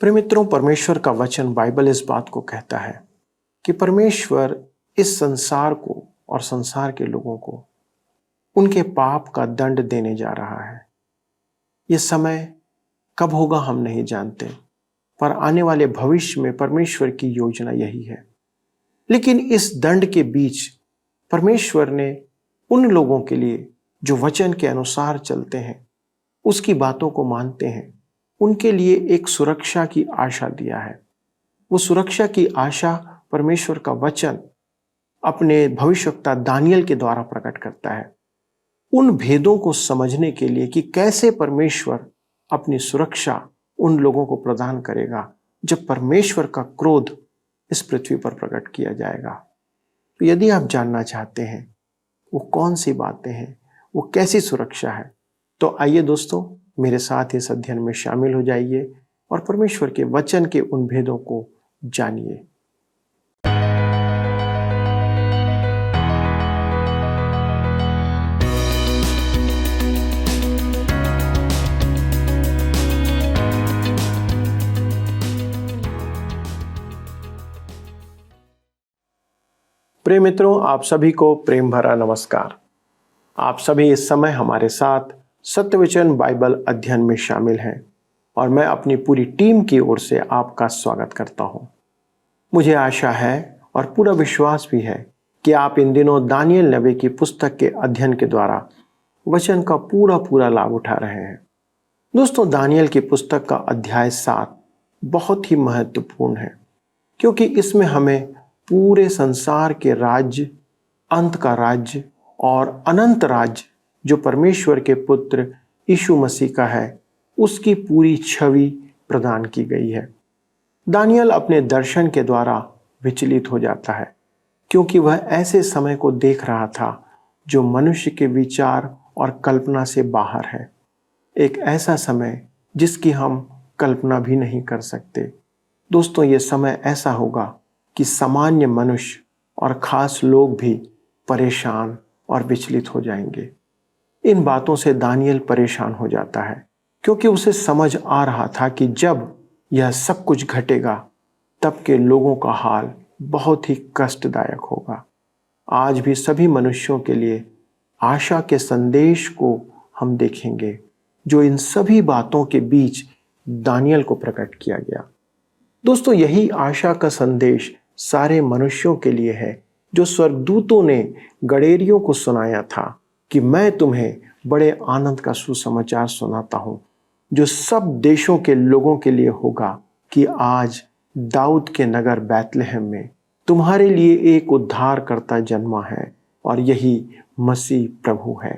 प्रिय मित्रों, परमेश्वर का वचन बाइबल इस बात को कहता है कि परमेश्वर इस संसार को और संसार के लोगों को उनके पाप का दंड देने जा रहा है। ये समय कब होगा हम नहीं जानते, पर आने वाले भविष्य में परमेश्वर की योजना यही है। लेकिन इस दंड के बीच परमेश्वर ने उन लोगों के लिए जो वचन के अनुसार चलते हैं, उसकी बातों को मानते हैं, उनके लिए एक सुरक्षा की आशा दिया है। वो सुरक्षा की आशा परमेश्वर का वचन अपने भविष्यवक्ता दानियल के द्वारा प्रकट करता है, उन भेदों को समझने के लिए कि कैसे परमेश्वर अपनी सुरक्षा उन लोगों को प्रदान करेगा जब परमेश्वर का क्रोध इस पृथ्वी पर प्रकट किया जाएगा। तो यदि आप जानना चाहते हैं वो कौन सी बातें हैं, वो कैसी सुरक्षा है, तो आइए दोस्तों मेरे साथ इस अध्ययन में शामिल हो जाइए और परमेश्वर के वचन के उन भेदों को जानिए। प्रिय मित्रों, आप सभी को प्रेम भरा नमस्कार। आप सभी इस समय हमारे साथ सत्यवचन बाइबल अध्ययन में शामिल हैं और मैं अपनी पूरी टीम की ओर से आपका स्वागत करता हूं। मुझे आशा है और पूरा विश्वास भी है कि आप इन दिनों दानियल नबी की पुस्तक के अध्ययन के द्वारा वचन का पूरा लाभ उठा रहे हैं। दोस्तों, दानियल की पुस्तक का अध्याय 7 बहुत ही महत्वपूर्ण है, क्योंकि इसमें हमें पूरे संसार के राज्य, अंत का राज्य और अनंत राज्य जो परमेश्वर के पुत्र यीशु मसीह का है, उसकी पूरी छवि प्रदान की गई है। दानियल अपने दर्शन के द्वारा विचलित हो जाता है, क्योंकि वह ऐसे समय को देख रहा था जो मनुष्य के विचार और कल्पना से बाहर है। एक ऐसा समय जिसकी हम कल्पना भी नहीं कर सकते। दोस्तों, ये समय ऐसा होगा कि सामान्य मनुष्य और खास लोग भी परेशान और विचलित हो जाएंगे। इन बातों से दानियल परेशान हो जाता है, क्योंकि उसे समझ आ रहा था कि जब यह सब कुछ घटेगा तब के लोगों का हाल बहुत ही कष्टदायक होगा। आज भी सभी मनुष्यों के लिए आशा के संदेश को हम देखेंगे, जो इन सभी बातों के बीच दानियल को प्रकट किया गया। दोस्तों, यही आशा का संदेश सारे मनुष्यों के लिए है, जो स्वर्गदूतों ने गडेरियों को सुनाया था कि मैं तुम्हें बड़े आनंद का सुसमाचार सुनाता हूं, जो सब देशों के लोगों के लिए होगा कि आज दाऊद के नगर बैतलहम में तुम्हारे लिए एक उद्धारकर्ता जन्मा है और यही मसीह प्रभु है।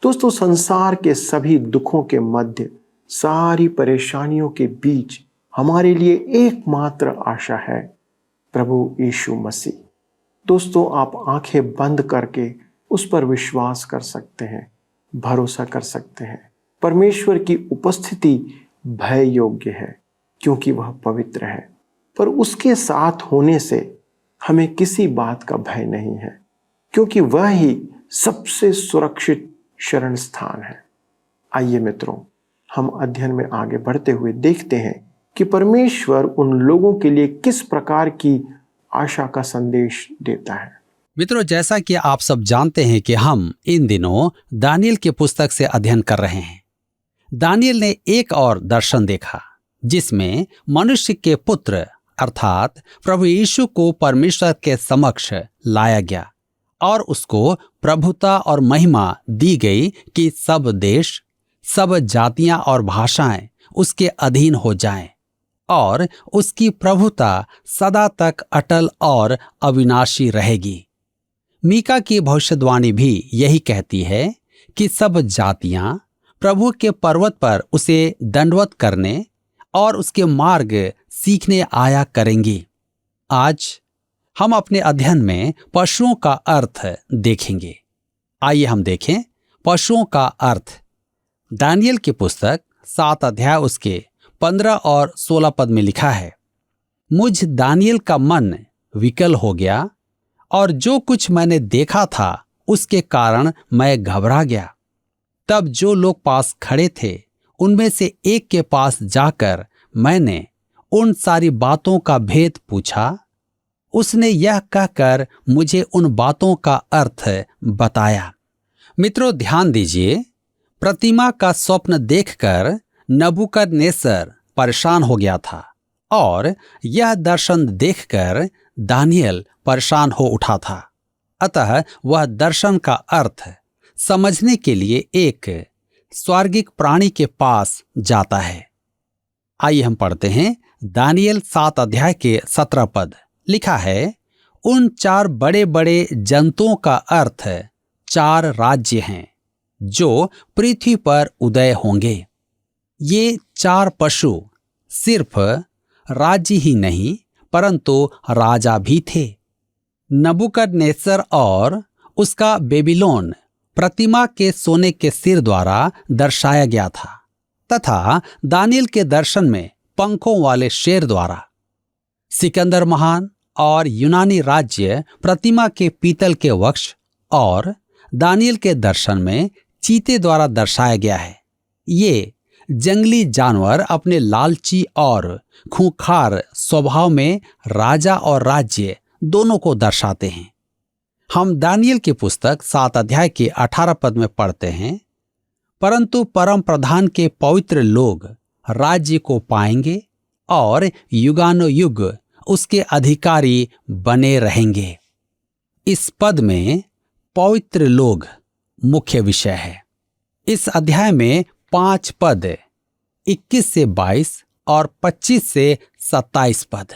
दोस्तों, संसार के सभी दुखों के मध्य, सारी परेशानियों के बीच हमारे लिए एकमात्र आशा है, प्रभु यीशु मसीह। दोस्तों, आप आंखें बंद करके उस पर विश्वास कर सकते हैं, भरोसा कर सकते हैं। परमेश्वर की उपस्थिति भय योग्य है, क्योंकि वह पवित्र है, पर उसके साथ होने से हमें किसी बात का भय नहीं है, क्योंकि वह ही सबसे सुरक्षित शरण स्थान है। आइए मित्रों, हम अध्ययन में आगे बढ़ते हुए देखते हैं कि परमेश्वर उन लोगों के लिए किस प्रकार की आशा का संदेश देता है। मित्रों, जैसा कि आप सब जानते हैं कि हम इन दिनों दानियल की पुस्तक से अध्ययन कर रहे हैं। दानियल ने एक और दर्शन देखा, जिसमें मनुष्य के पुत्र अर्थात प्रभु यीशु को परमेश्वर के समक्ष लाया गया और उसको प्रभुता और महिमा दी गई कि सब देश, सब जातियां और भाषाएं उसके अधीन हो जाएं और उसकी प्रभुता सदा तक अटल और अविनाशी रहेगी। मीका की भविष्यवाणी भी यही कहती है कि सब जातियां प्रभु के पर्वत पर उसे दंडवत करने और उसके मार्ग सीखने आया करेंगी। आज हम अपने अध्ययन में पशुओं का अर्थ देखेंगे। आइए हम देखें पशुओं का अर्थ। दानियल की पुस्तक 7 अध्याय उसके 15 और 16 पद में लिखा है, मुझ दानियल का मन विकल हो गया और जो कुछ मैंने देखा था उसके कारण मैं घबरा गया। तब जो लोग पास खड़े थे उनमें से एक के पास जाकर मैंने उन सारी बातों का भेद पूछा। उसने यह कहकर मुझे उन बातों का अर्थ बताया। मित्रों, ध्यान दीजिए, प्रतिमा का स्वप्न देखकर नबूकदनेस्सर परेशान हो गया था और यह दर्शन देखकर दानियल परेशान हो उठा था। अतः वह दर्शन का अर्थ समझने के लिए एक स्वर्गिक प्राणी के पास जाता है। आइए हम पढ़ते हैं दानियल 7 अध्याय के 17 पद। लिखा है, उन 4 बड़े बड़े जंतुओं का अर्थ 4 राज्य हैं जो पृथ्वी पर उदय होंगे। ये 4 पशु सिर्फ राज्य ही नहीं परंतु राजा भी थे। नबूकदनेस्सर और उसका बेबीलोन प्रतिमा के सोने के सिर द्वारा दर्शाया गया था तथा दानियल के दर्शन में पंखों वाले शेर द्वारा। सिकंदर महान और यूनानी राज्य प्रतिमा के पीतल के वक्ष और दानियल के दर्शन में चीते द्वारा दर्शाया गया है। ये जंगली जानवर अपने लालची और खूंखार स्वभाव में राजा और राज्य दोनों को दर्शाते हैं। हम दानियल की पुस्तक 7 अध्याय के 18 पद में पढ़ते हैं, परंतु परम प्रधान के पवित्र लोग राज्य को पाएंगे और युगानुयुग उसके अधिकारी बने रहेंगे। इस पद में पवित्र लोग मुख्य विषय है। इस अध्याय में 5 पद 21 से 22 और 25 से 27 पद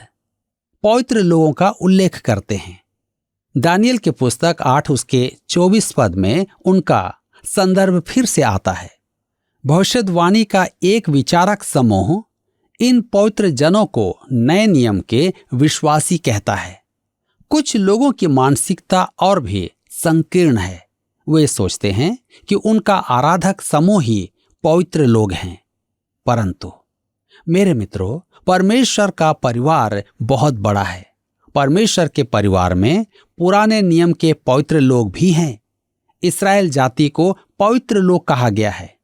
पवित्र लोगों का उल्लेख करते हैं। दानियल की पुस्तक 8 उसके 24 पद में उनका संदर्भ फिर से आता है। भविष्यवाणी का एक विचारक समूह इन पवित्र जनों को नए नियम के विश्वासी कहता है। कुछ लोगों की मानसिकता और भी संकीर्ण है। वे सोचते हैं कि उनका आराधक समूह ही पवित्र लोग हैं, परंतु मेरे मित्रों, परमेश्वर का परिवार बहुत बड़ा है। परमेश्वर के परिवार में पुराने नियम के पवित्र लोग भी हैं। इस्राएल जाति को पवित्र लोग कहा गया है।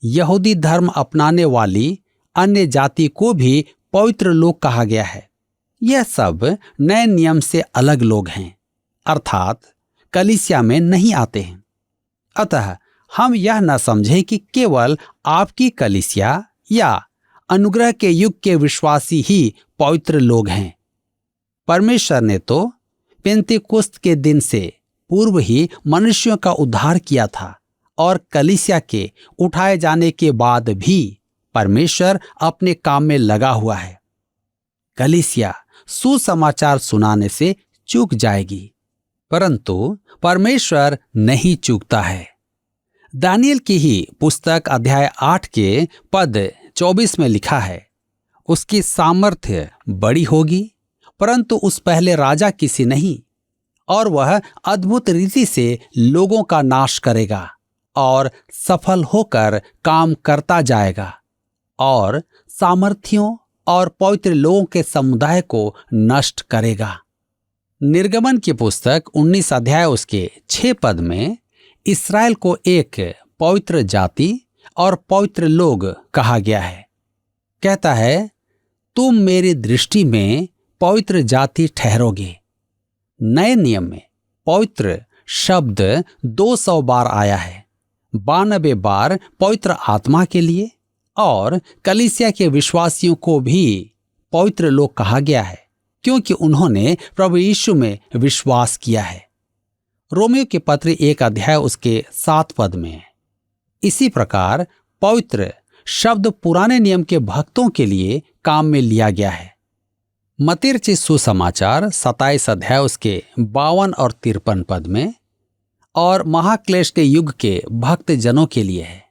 यहूदी धर्म अपनाने वाली अन्य जाति को भी पवित्र लोग कहा गया है। यह सब नए नियम से अलग लोग हैं, अर्थात कलीसिया में नहीं आते हैं। अतः हम यह न समझें कि केवल आपकी कलीसिया या अनुग्रह के युग के विश्वासी ही पवित्र लोग हैं। परमेश्वर ने तो पेंतेकोस्त के दिन से पूर्व ही मनुष्यों का उद्धार किया था और कलीसिया के उठाए जाने के बाद भी परमेश्वर अपने काम में लगा हुआ है। कलीसिया सुसमाचार सुनाने से चूक जाएगी, परंतु परमेश्वर नहीं चूकता है। दानियल की ही पुस्तक अध्याय 8 के पद 24 में लिखा है, उसकी सामर्थ्य बड़ी होगी परंतु उस पहले राजा किसी नहीं, और वह अद्भुत रीति से लोगों का नाश करेगा और सफल होकर काम करता जाएगा और सामर्थियों और पवित्र लोगों के समुदाय को नष्ट करेगा। निर्गमन की पुस्तक 19 अध्याय उसके 6 पद में इस्राएल को एक पवित्र जाति और पवित्र लोग कहा गया है। कहता है, तुम मेरी दृष्टि में पवित्र जाति ठहरोगे। नए नियम में पवित्र शब्द 200 बार आया है, 92 बार पवित्र आत्मा के लिए, और कलीसिया के विश्वासियों को भी पवित्र लोग कहा गया है क्योंकि उन्होंने प्रभु यीशु में विश्वास किया है। रोमियो के पत्र 1 अध्याय उसके 7 पद में है। इसी प्रकार पवित्र शब्द पुराने नियम के भक्तों के लिए काम में लिया गया है। मत्ती रचित सुसमाचार 27 अध्याय उसके 52 और 53 पद में और महाक्लेश के युग के भक्त जनों के लिए है।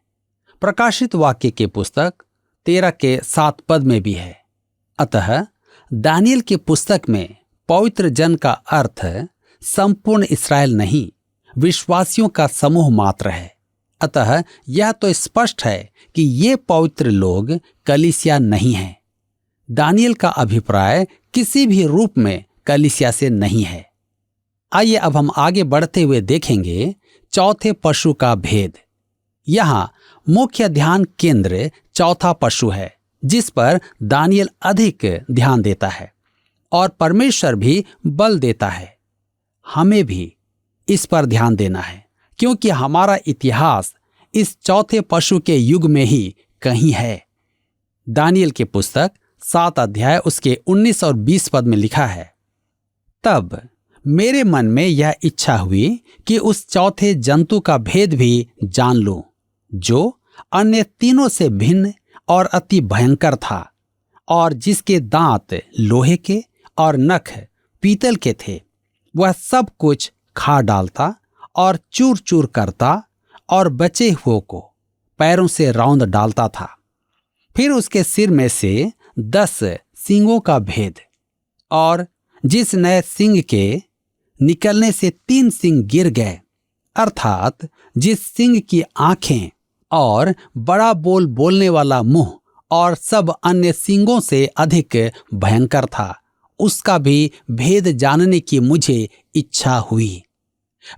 प्रकाशित वाक्य की पुस्तक 13 के 7 पद में भी है। अतः दानियल की पुस्तक में पवित्र जन का अर्थ संपूर्ण इस्राएल नहीं, विश्वासियों का समूह मात्र है। अतः यह तो स्पष्ट है कि ये पवित्र लोग कलीसिया नहीं हैं। दानियल का अभिप्राय किसी भी रूप में कलीसिया से नहीं है। आइए अब हम आगे बढ़ते हुए देखेंगे चौथे पशु का भेद। यहाँ मुख्य ध्यान केंद्र चौथा पशु है जिस पर दानियल अधिक ध्यान देता है और परमेश्वर भी बल देता है। हमें भी इस पर ध्यान देना है, क्योंकि हमारा इतिहास इस चौथे पशु के युग में ही कहीं है। दानियल की पुस्तक 7 अध्याय उसके 19 और 20 पद में लिखा है, तब मेरे मन में यह इच्छा हुई कि उस चौथे जंतु का भेद भी जान लूं, जो अन्य तीनों से भिन्न और अति भयंकर था, और जिसके दांत लोहे के और नख पीतल के थे। वह सब कुछ खा डालता और चूर चूर करता और बचे हुओं को पैरों से रौंद डालता था। फिर उसके सिर में से 10 सींगों का भेद, और जिस नए सींग के निकलने से 3 सींग गिर गए, अर्थात जिस सींग की आंखें और बड़ा बोल बोलने वाला मुंह और सब अन्य सींगों से अधिक भयंकर था, उसका भी भेद जानने की मुझे इच्छा हुई।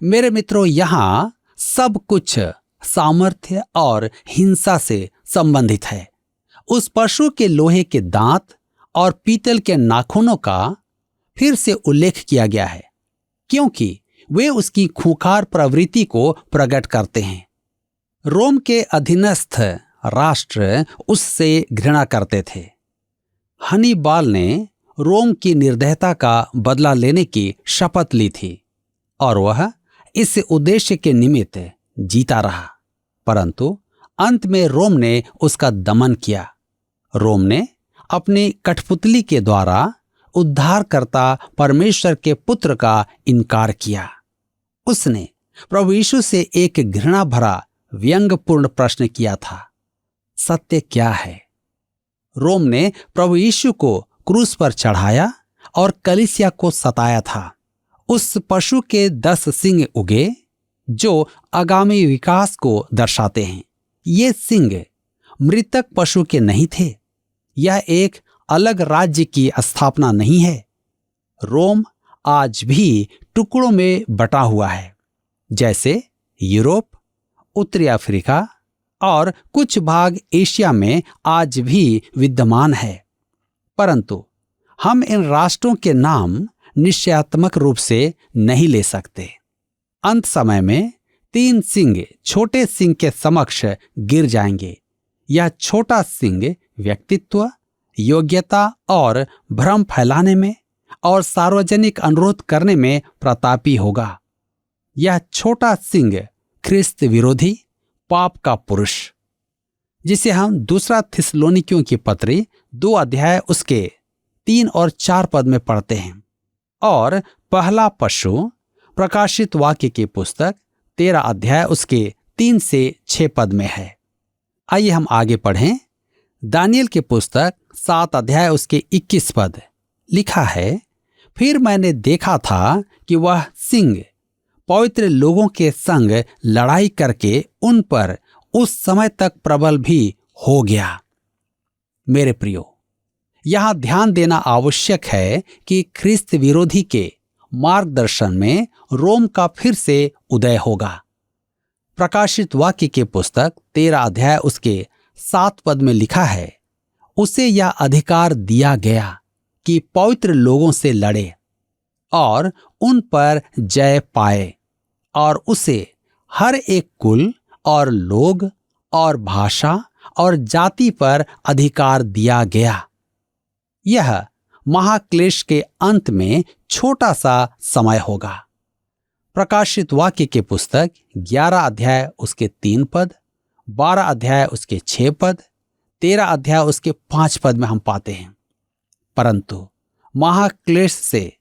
मेरे मित्रों, यहाँ सब कुछ सामर्थ्य और हिंसा से संबंधित है। उस पशु के लोहे के दांत और पीतल के नाखूनों का फिर से उल्लेख किया गया है, क्योंकि वे उसकी खूंखार प्रवृत्ति को प्रकट करते हैं। रोम के अधीनस्थ राष्ट्र उससे घृणा करते थे। हन्निबाल ने रोम की निर्दयता का बदला लेने की शपथ ली थी, और वह इस उद्देश्य के निमित्त जीता रहा, परंतु अंत में रोम ने उसका दमन किया। रोम ने अपनी कठपुतली के द्वारा उद्धारकर्ता परमेश्वर के पुत्र का इनकार किया। उसने प्रभु यीशु से एक घृणा भरा व्यंग्यपूर्ण प्रश्न किया था, सत्य क्या है? रोम ने प्रभु यीशु को क्रूस पर चढ़ाया और कलीसिया को सताया था। उस पशु के 10 सींग उगे जो आगामी विकास को दर्शाते हैं। ये सींग मृतक पशु के नहीं थे। यह एक अलग राज्य की स्थापना नहीं है। रोम आज भी टुकड़ों में बटा हुआ है, जैसे यूरोप, उत्तरी अफ्रीका और कुछ भाग एशिया में आज भी विद्यमान है। परंतु हम इन राष्ट्रों के नाम निश्चयात्मक रूप से नहीं ले सकते। अंत समय में 3 सींग छोटे सींग के समक्ष गिर जाएंगे। यह छोटा सींग व्यक्तित्व, योग्यता और भ्रम फैलाने में और सार्वजनिक अनुरोध करने में प्रतापी होगा। यह छोटा सींग ख्रिस्त विरोधी पाप का पुरुष, जिसे हम दूसरा थिस्सलुनीकियों की पत्री 2 अध्याय उसके 3 और 4 पद में पढ़ते हैं, और पहला पशु प्रकाशित वाक्य की पुस्तक 13 अध्याय उसके 3 से 6 पद में है। आइए हम आगे पढ़ें। दानियल की पुस्तक 7 अध्याय उसके 21 पद लिखा है, फिर मैंने देखा था कि वह सिंह पवित्र लोगों के संग लड़ाई करके उन पर उस समय तक प्रबल भी हो गया। मेरे प्रियो, यहां ध्यान देना आवश्यक है कि ख्रिस्त विरोधी के मार्गदर्शन में रोम का फिर से उदय होगा। प्रकाशित वाक्य की पुस्तक 13 अध्याय उसके 7 पद में लिखा है, उसे यह अधिकार दिया गया कि पवित्र लोगों से लड़े और उन पर जय पाए, और उसे हर एक कुल और लोग और भाषा और जाति पर अधिकार दिया गया। यह महाक्लेश के अंत में छोटा सा समय होगा। प्रकाशित वाक्य की पुस्तक 11 अध्याय उसके 3 पद, 12 अध्याय उसके 6 पद, 13 अध्याय उसके 5 पद में हम पाते हैं। परंतु महाक्लेश से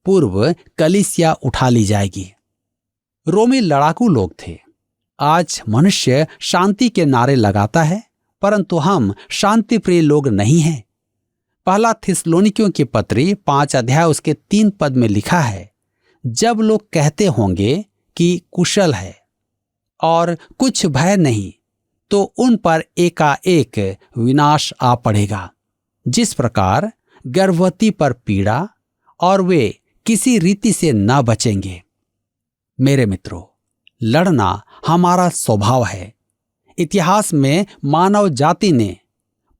पूर्व कलीसिया उठा ली जाएगी। रोमी लड़ाकू लोग थे। आज मनुष्य शांति के नारे लगाता है, परंतु हम शांति प्रिय लोग नहीं हैं। पहला थिस्सलुनीकियों की पत्री 5 अध्याय उसके 3 पद में लिखा है, जब लोग कहते होंगे कि कुशल है और कुछ भय नहीं, तो उन पर एकाएक विनाश आ पड़ेगा। जिस प्रकार गर्भवती पर पीड़ा, और वे किसी रीति से न बचेंगे। मेरे मित्रों, लड़ना हमारा स्वभाव है। इतिहास में मानव जाति ने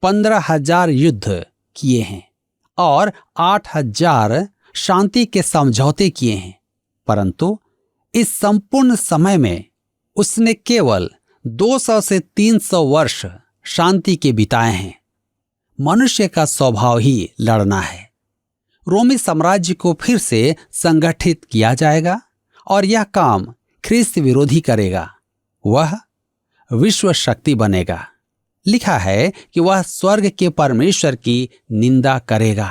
15,000 युद्ध किए हैं और 8,000 शांति के समझौते किए हैं, परंतु इस संपूर्ण समय में उसने केवल 200 से 300 वर्ष शांति के बिताए हैं। मनुष्य का स्वभाव ही लड़ना है। रोमी साम्राज्य को फिर से संगठित किया जाएगा और यह काम ख्रिस्त विरोधी करेगा। वह विश्व शक्ति बनेगा। लिखा है कि वह स्वर्ग के परमेश्वर की निंदा करेगा।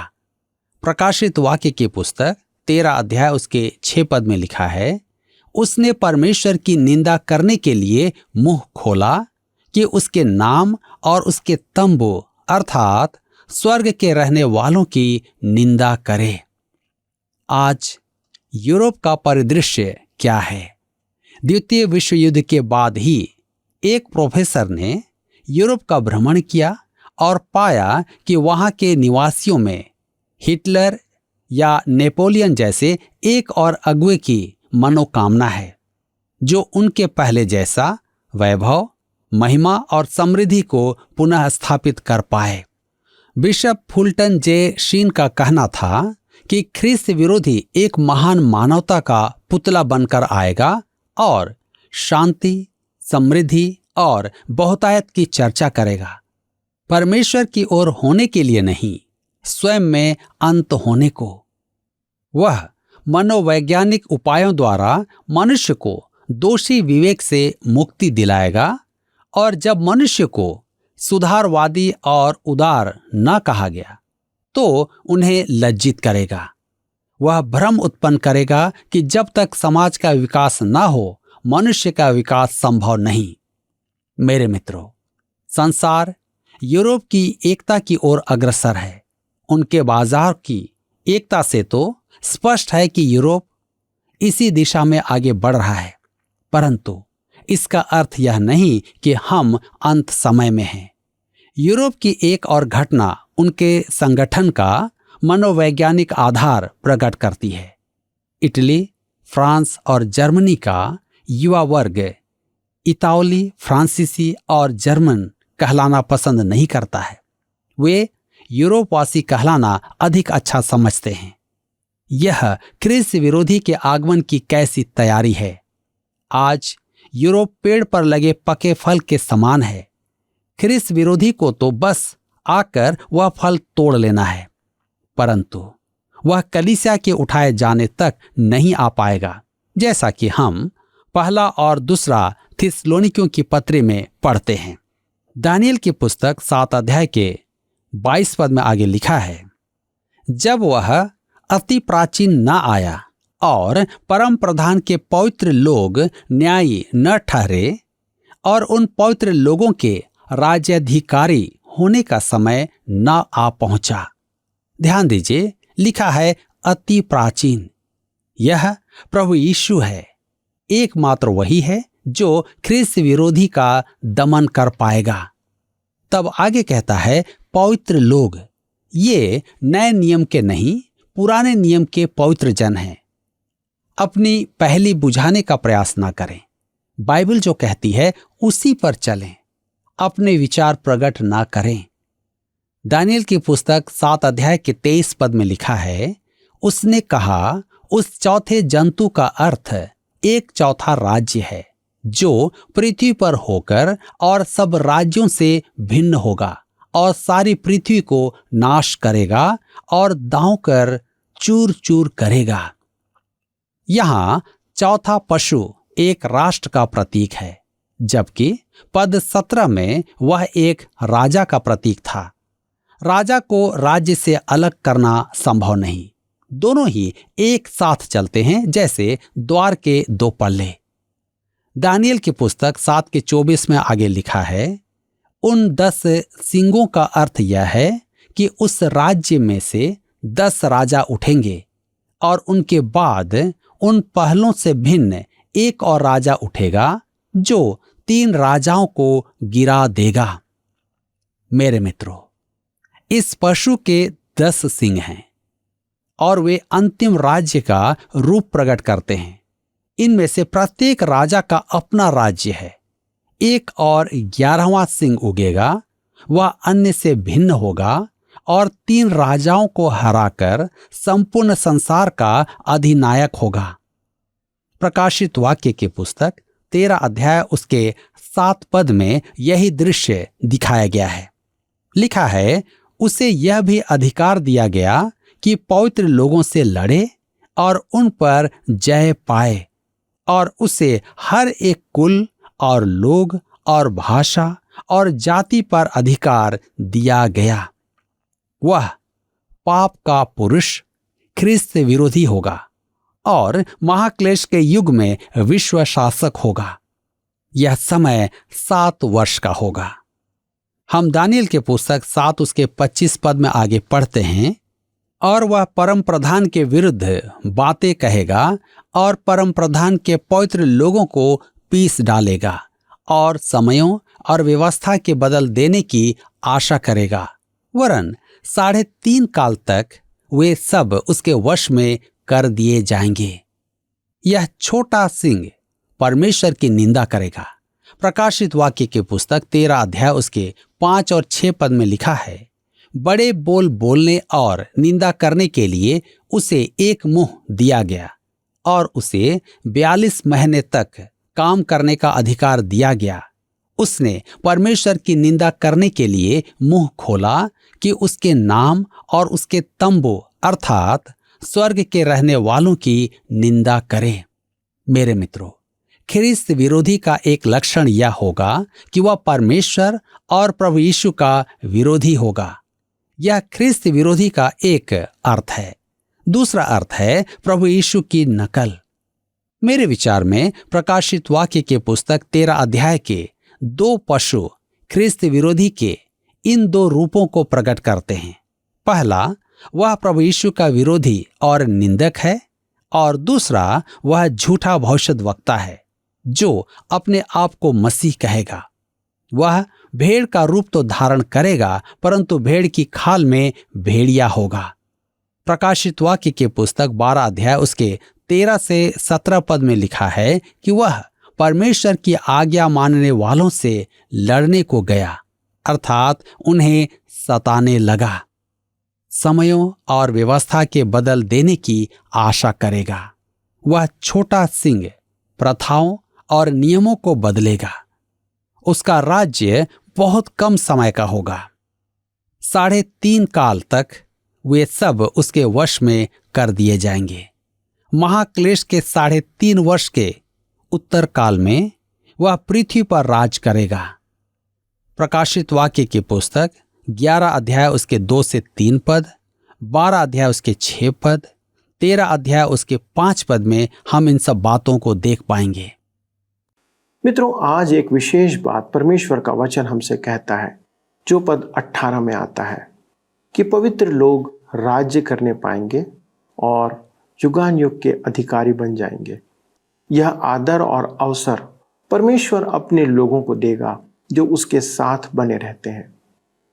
प्रकाशित वाक्य की पुस्तक 13 अध्याय उसके 6 पद में लिखा है, उसने परमेश्वर की निंदा करने के लिए मुंह खोला कि उसके नाम और उसके तंबू अर्थात स्वर्ग के रहने वालों की निंदा करे। आज यूरोप का परिदृश्य क्या है? द्वितीय विश्व युद्ध के बाद ही एक प्रोफेसर ने यूरोप का भ्रमण किया और पाया कि वहां के निवासियों में हिटलर या नेपोलियन जैसे एक और अगुवे की मनोकामना है, जो उनके पहले जैसा वैभव, महिमा और समृद्धि को पुनः स्थापित कर पाए। बिशप फुलटन जे शीन का कहना था कि ख्रिस्त विरोधी एक महान मानवता का पुतला बनकर आएगा और शांति, समृद्धि और बहुतायत की चर्चा करेगा। परमेश्वर की ओर होने के लिए नहीं, स्वयं में अंत होने को। वह मनोवैज्ञानिक उपायों द्वारा मनुष्य को दोषी विवेक से मुक्ति दिलाएगा और जब मनुष्य को सुधारवादी और उदार न कहा गया तो उन्हें लज्जित करेगा। वह भ्रम उत्पन्न करेगा कि जब तक समाज का विकास न हो, मनुष्य का विकास संभव नहीं। मेरे मित्रों, संसार यूरोप की एकता की ओर अग्रसर है। उनके बाजार की एकता से तो स्पष्ट है कि यूरोप इसी दिशा में आगे बढ़ रहा है, परंतु इसका अर्थ यह नहीं कि हम अंत समय में हैं। यूरोप की एक और घटना उनके संगठन का मनोवैज्ञानिक आधार प्रकट करती है। इटली, फ्रांस और जर्मनी का युवा वर्ग इतालवी, फ्रांसीसी और जर्मन कहलाना पसंद नहीं करता है। वे यूरोपवासी कहलाना अधिक अच्छा समझते हैं। यह ख्रिस्त विरोधी के आगमन की कैसी तैयारी है। आज यूरोप पेड़ पर लगे पके फल के समान है। ख्रिस्त विरोधी को तो बस आकर वह फल तोड़ लेना है, परंतु वह कलीसिया के उठाए जाने तक नहीं आ पाएगा, जैसा कि हम पहला और दूसरा थिस्सलुनीकियों की पत्री में पढ़ते हैं। दानियेल की पुस्तक 7 अध्याय के 22 पद में आगे लिखा है, जब वह अति प्राचीन न आया और परम प्रधान के पवित्र लोग न्यायी न ठहरे और उन पवित्र लोगों के राज्याधिकारी होने का समय न आ पहुंचा। ध्यान दीजिए, लिखा है अति प्राचीन। यह प्रभु यीशु है। एकमात्र वही है जो ख्रिस्त विरोधी का दमन कर पाएगा। तब आगे कहता है पवित्र लोग। ये नए नियम के नहीं, पुराने नियम के पवित्र जन हैं। अपनी पहली बुझाने का प्रयास ना करें। बाइबल जो कहती है उसी पर चलें। अपने विचार प्रकट ना करें। दानियेल की पुस्तक 7 अध्याय के 23 पद में लिखा है, उसने कहा उस चौथे जंतु का अर्थ 1/4 राज्य है, जो पृथ्वी पर होकर और सब राज्यों से भिन्न होगा और सारी पृथ्वी को नाश करेगा और दांव कर चूर चूर करेगा। यहां चौथा पशु एक राष्ट्र का प्रतीक है, जबकि पद 17 में वह एक राजा का प्रतीक था। राजा को राज्य से अलग करना संभव नहीं। दोनों ही एक साथ चलते हैं, जैसे द्वार के 2 पल्ले। दानियेल की पुस्तक 7 के 24 में आगे लिखा है, उन 10 सींगों का अर्थ यह है कि उस राज्य में से 10 राजा उठेंगे और उनके बाद उन पहलों से भिन्न एक और राजा उठेगा जो 3 राजाओं को गिरा देगा। मेरे मित्रों, इस पशु के 10 सींग हैं और वे अंतिम राज्य का रूप प्रकट करते हैं। इनमें से प्रत्येक राजा का अपना राज्य है। एक और 11वां सिंह उगेगा वह अन्य से भिन्न होगा और 3 राजाओं को हराकर संपूर्ण संसार का अधिनायक होगा। प्रकाशित वाक्य की पुस्तक 13 अध्याय उसके 7 पद में यही दृश्य दिखाया गया है। लिखा है, उसे यह भी अधिकार दिया गया कि पवित्र लोगों से लड़े और उन पर जय पाए, और उसे हर एक कुल और लोग और भाषा और जाति पर अधिकार दिया गया। वह पाप का पुरुष ख्रिस्त विरोधी होगा और महाक्लेश के युग में विश्व शासक होगा। यह समय 7 वर्ष का होगा। हम दानियल के पुस्तक 7 उसके 25 पद में आगे पढ़ते हैं, और वह परम प्रधान के विरुद्ध बातें कहेगा और परम प्रधान के पवित्र लोगों को पीस डालेगा और समयों और व्यवस्था के बदल देने की आशा करेगा, वरन 3.5 काल तक वे सब उसके वश में कर दिए जाएंगे। यह छोटा सिंह परमेश्वर की निंदा करेगा। प्रकाशित वाक्य की पुस्तक 13 अध्याय उसके 5 और 6 पद में लिखा है, बड़े बोल बोलने और निंदा करने के लिए उसे एक मुंह दिया गया और उसे 42 महीने तक काम करने का अधिकार दिया गया। उसने परमेश्वर की निंदा करने के लिए मुंह खोला कि उसके नाम और उसके तंबू अर्थात स्वर्ग के रहने वालों की निंदा करे। मेरे मित्रों, ख्रिस्त विरोधी का एक लक्षण यह होगा कि वह परमेश्वर और प्रभु यीशु का विरोधी होगा। यह ख्रिस्त विरोधी का एक अर्थ है। दूसरा अर्थ है प्रभु यीशु की नकल। मेरे विचार में प्रकाशित वाक्य के पुस्तक 13 अध्याय के 2 पशु ख्रिस्त विरोधी के इन 2 रूपों को प्रकट करते हैं। पहला, वह प्रभु यीशु का विरोधी और निंदक है, और दूसरा, वह झूठा भविष्यद्वक्ता है जो अपने आप को मसीह कहेगा। वह भेड़ का रूप तो धारण करेगा, परंतु भेड़ की खाल में भेड़िया होगा। प्रकाशित वाक्य की पुस्तक 12 अध्याय उसके 13 से 17 पद में लिखा है कि वह परमेश्वर की आज्ञा मानने वालों से लड़ने को गया, अर्थात उन्हें सताने लगा। समयों और व्यवस्था के बदल देने की आशा करेगा। वह छोटा सिंह प्रथाओं और नियमों को बदलेगा। उसका राज्य बहुत कम समय का होगा। 3.5 काल तक वे सब उसके वश में कर दिए जाएंगे। महाक्लेश के 3.5 वर्ष के उत्तर काल में वह पृथ्वी पर राज करेगा। प्रकाशित वाक्य की पुस्तक 11 अध्याय उसके 2 से 3 पद, 12 अध्याय उसके 6 पद, 13 अध्याय उसके 5 पद में हम इन सब बातों को देख पाएंगे। मित्रों, आज एक विशेष बात परमेश्वर का वचन हमसे कहता है, जो पद 18 में आता है कि पवित्र लोग राज्य करने पाएंगे और युगान युग के अधिकारी बन जाएंगे। यह आदर और अवसर परमेश्वर अपने लोगों को देगा जो उसके साथ बने रहते हैं।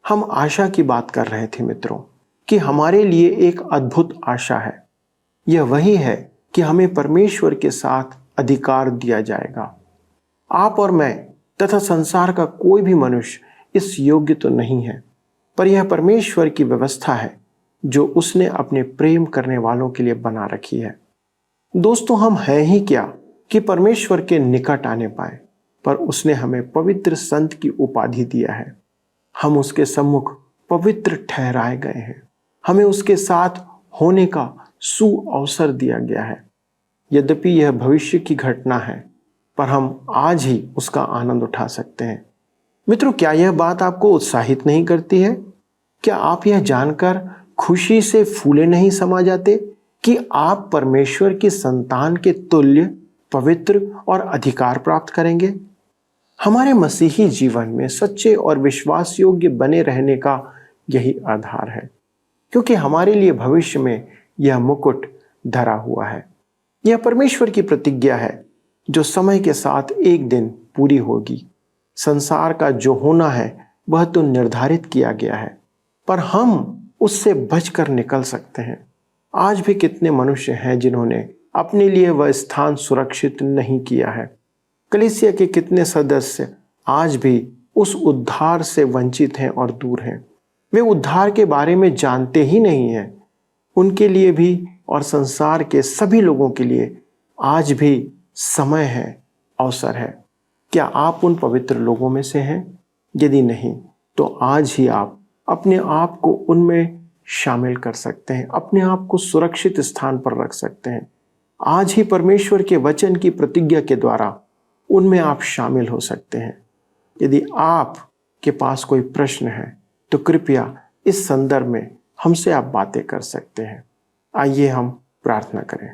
हम आशा की बात कर रहे थे मित्रों कि हमारे लिए एक अद्भुत आशा है। यह वही है कि हमें परमेश्वर के साथ अधिकार दिया जाएगा। आप और मैं तथा संसार का कोई भी मनुष्य इस योग्य तो नहीं है, पर यह परमेश्वर की व्यवस्था है जो उसने अपने प्रेम करने वालों के लिए बना रखी है। दोस्तों, हम हैं ही क्या कि परमेश्वर के निकट आने पाए, पर उसने हमें पवित्र संत की उपाधि दिया है। हम उसके सम्मुख पवित्र ठहराए गए हैं। हमें उसके साथ होने का सुअवसर दिया गया है। यद्यपि यह भविष्य की घटना है, पर हम आज ही उसका आनंद उठा सकते हैं। मित्रों, क्या यह बात आपको उत्साहित नहीं करती है? क्या आप यह जानकर खुशी से फूले नहीं समा जाते कि आप परमेश्वर की संतान के तुल्य पवित्र और अधिकार प्राप्त करेंगे? हमारे मसीही जीवन में सच्चे और विश्वास योग्य बने रहने का यही आधार है, क्योंकि हमारे लिए भविष्य में यह मुकुट धरा हुआ है। यह परमेश्वर की प्रतिज्ञा है जो समय के साथ एक दिन पूरी होगी। संसार का जो होना है वह तो निर्धारित किया गया है, पर हम उससे बचकर निकल सकते हैं। आज भी कितने मनुष्य हैं जिन्होंने अपने लिए वह स्थान सुरक्षित नहीं किया है। कलीसिया के कितने सदस्य आज भी उस उद्धार से वंचित हैं और दूर हैं। वे उद्धार के बारे में जानते ही नहीं हैं। उनके लिए भी और संसार के सभी लोगों के लिए आज भी समय है, अवसर है। क्या आप उन पवित्र लोगों में से हैं? यदि नहीं तो आज ही आप अपने आप को उनमें शामिल कर सकते हैं, अपने आप को सुरक्षित स्थान पर रख सकते हैं। आज ही परमेश्वर के वचन की प्रतिज्ञा के द्वारा उनमें आप शामिल हो सकते हैं। यदि आप के पास कोई प्रश्न है तो कृपया इस संदर्भ में हमसे आप बातें कर सकते हैं। आइए हम प्रार्थना करें।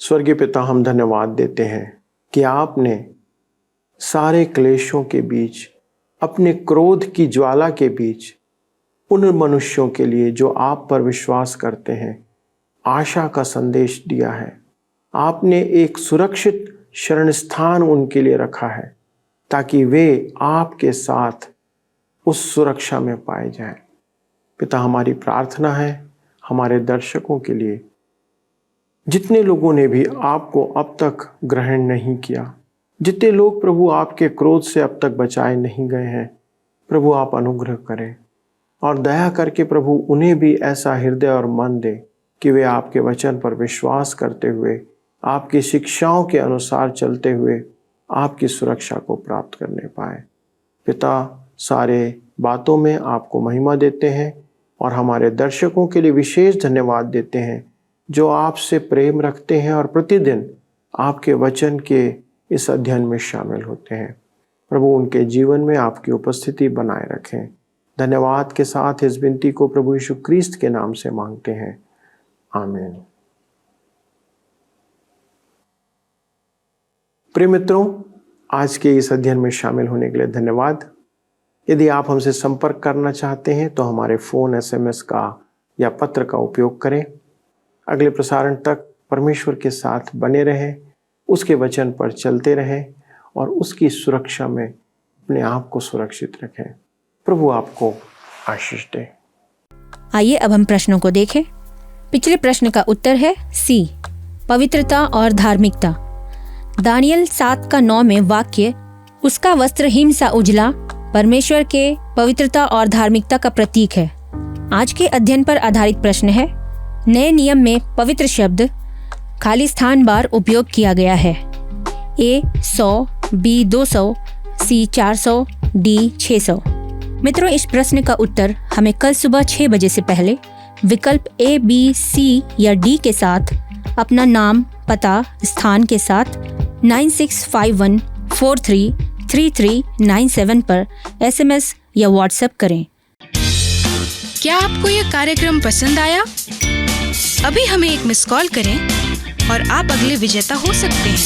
स्वर्गीय पिता, हम धन्यवाद देते हैं कि आपने सारे क्लेशों के बीच, अपने क्रोध की ज्वाला के बीच उन मनुष्यों के लिए जो आप पर विश्वास करते हैं आशा का संदेश दिया है। आपने एक सुरक्षित शरण स्थान उनके लिए रखा है ताकि वे आपके साथ उस सुरक्षा में पाए जाएं। पिता, हमारी प्रार्थना है हमारे दर्शकों के लिए, जितने लोगों ने भी आपको अब तक ग्रहण नहीं किया, जितने लोग प्रभु आपके क्रोध से अब तक बचाए नहीं गए हैं, प्रभु आप अनुग्रह करें और दया करके प्रभु उन्हें भी ऐसा हृदय और मन दे कि वे आपके वचन पर विश्वास करते हुए, आपकी शिक्षाओं के अनुसार चलते हुए आपकी सुरक्षा को प्राप्त करने पाए। पिता, सारे बातों में आपको महिमा देते हैं और हमारे दर्शकों के लिए विशेष धन्यवाद देते हैं जो आपसे प्रेम रखते हैं और प्रतिदिन आपके वचन के इस अध्ययन में शामिल होते हैं। प्रभु उनके जीवन में आपकी उपस्थिति बनाए रखें। धन्यवाद के साथ इस विनती को प्रभु यीशु क्रिस्त के नाम से मांगते हैं, आमीन। प्रिय मित्रों, आज के इस अध्ययन में शामिल होने के लिए धन्यवाद। यदि आप हमसे संपर्क करना चाहते हैं तो हमारे फ़ोन, SMS का या पत्र का उपयोग करें। अगले प्रसारण तक परमेश्वर के साथ बने रहें, उसके वचन पर चलते रहें और उसकी सुरक्षा में अपने आप को सुरक्षित रखें। प्रभु आपको आशीष दे। आइए अब हम प्रश्नों को देखें। पिछले प्रश्न का उत्तर है सी, पवित्रता और धार्मिकता। दानियल 7:9 में वाक्य, उसका वस्त्र हिम सा उजला, परमेश्वर के पवित्रता और धार्मिकता का प्रतीक है। आज के अध्ययन पर आधारित प्रश्न है, नए नियम में पवित्र शब्द खाली स्थान बार उपयोग किया गया है। A 100, B 200, C 400, D 600। मित्रों, इस प्रश्न का उत्तर हमें कल सुबह 6 बजे से पहले विकल्प A, B, C या D के साथ अपना नाम, पता, स्थान के साथ 9651433397 पर SMS या WhatsApp करें। क्या आपको यह कार्यक्रम पसंद आया? अभी हमें एक मिस कॉल करें और आप अगले विजेता हो सकते हैं।